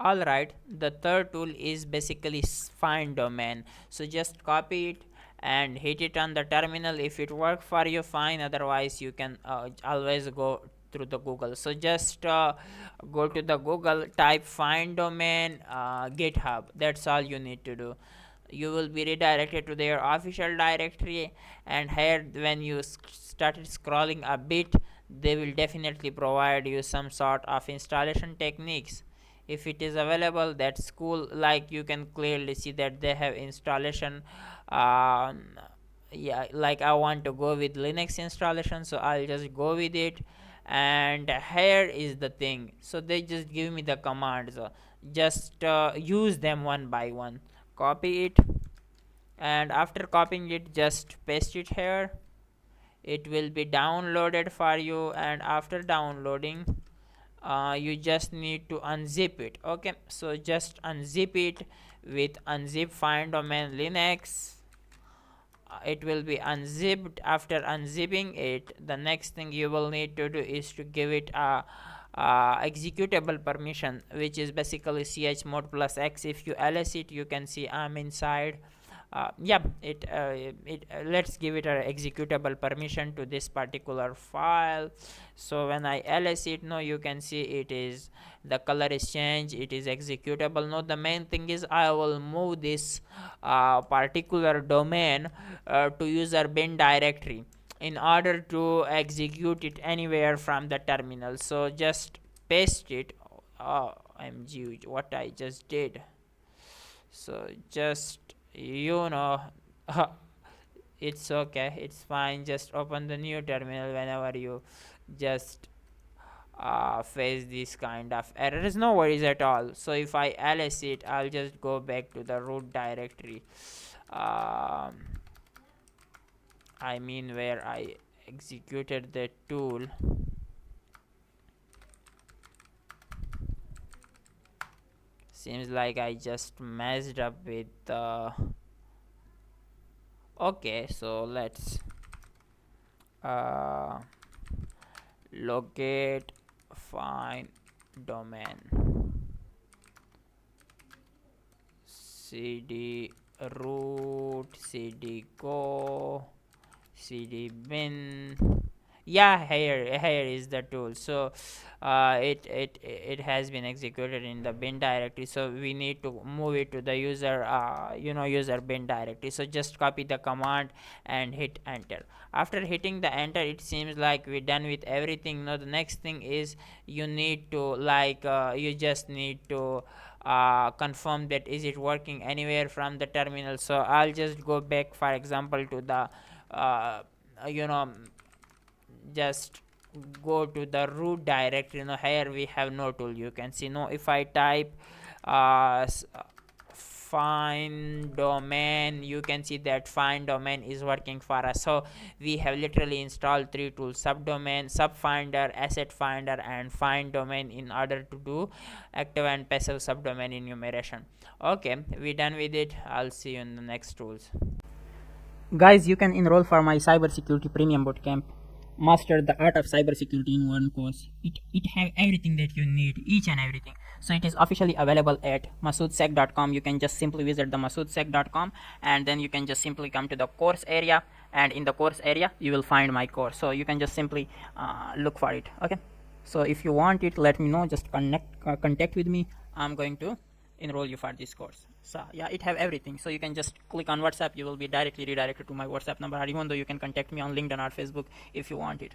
Alright, the third tool is basically Findomain. So just copy it and hit it on the terminal. If it works for you, fine. Otherwise, you can always go through the Google. So just go to the Google, type Findomain GitHub. That's all you need to do. You will be redirected to their official directory, and here when you started scrolling a bit, they will definitely provide you some sort of installation techniques. If it is available, that's cool. Like you can clearly see that they have installation. um, yeah, like I want to go with Linux installation, so I'll just go with it. And here is the thing, so they just give me the commands. Just use them one by one. Copy it, and after copying it, just paste it here. It will be downloaded for you, and after downloading, you just need to unzip it. Okay, so just unzip it with unzip find domain Linux. It will be unzipped. After unzipping it, the next thing you will need to do is to give it a executable permission, which is basically chmod plus x. If you ls it, you can see I'm inside. Yeah, let's give it a executable permission to this particular file. So when I ls it, now you can see it is, the color is changed, it is executable. Now the main thing is I will move this particular domain to user bin directory in order to execute it anywhere from the terminal. So just paste it. OMG, what I just did. So just, you know, it's okay, it's fine. Just open the new terminal whenever you just face this kind of errors. No worries at all. So if I ls it, I'll just go back to the root directory. um, I mean where I executed the tool. Seems like I just messed up with the. Okay, so let's uh, locate find domain cd root cd go cd bin. Yeah, here is the tool. So it has been executed in the bin directory, so we need to move it to the user user bin directory. So just copy the command and hit enter. After hitting the enter, it seems like we're done with everything. Now the next thing is you need to you just need to confirm that is it working anywhere from the terminal. So I'll just go back, for example, to the you know just go to the root directory. Here we have no tool, you can see. If I type find domain, you can see that find domain is working for us. So we have literally installed three tools: subdomain, subfinder, asset finder, and find domain, in order to do active and passive subdomain enumeration. Okay, we done with it. I'll see you in the next tools. Guys, you can enroll for my cybersecurity premium bootcamp. Master the art of cybersecurity in one course. It have everything that you need, each and everything. So it is officially available at masoodsec.com. You can just simply visit the masoodsec.com, and then you can just simply come to the course area, and in the course area you will find my course. So you can just simply look for it. Okay. So if you want it, let me know. Just contact with me. I'm going to enroll you for this course. So yeah, it have everything. So you can just click on WhatsApp, you will be directly redirected to my WhatsApp number, or even though you can contact me on LinkedIn or Facebook if you want it.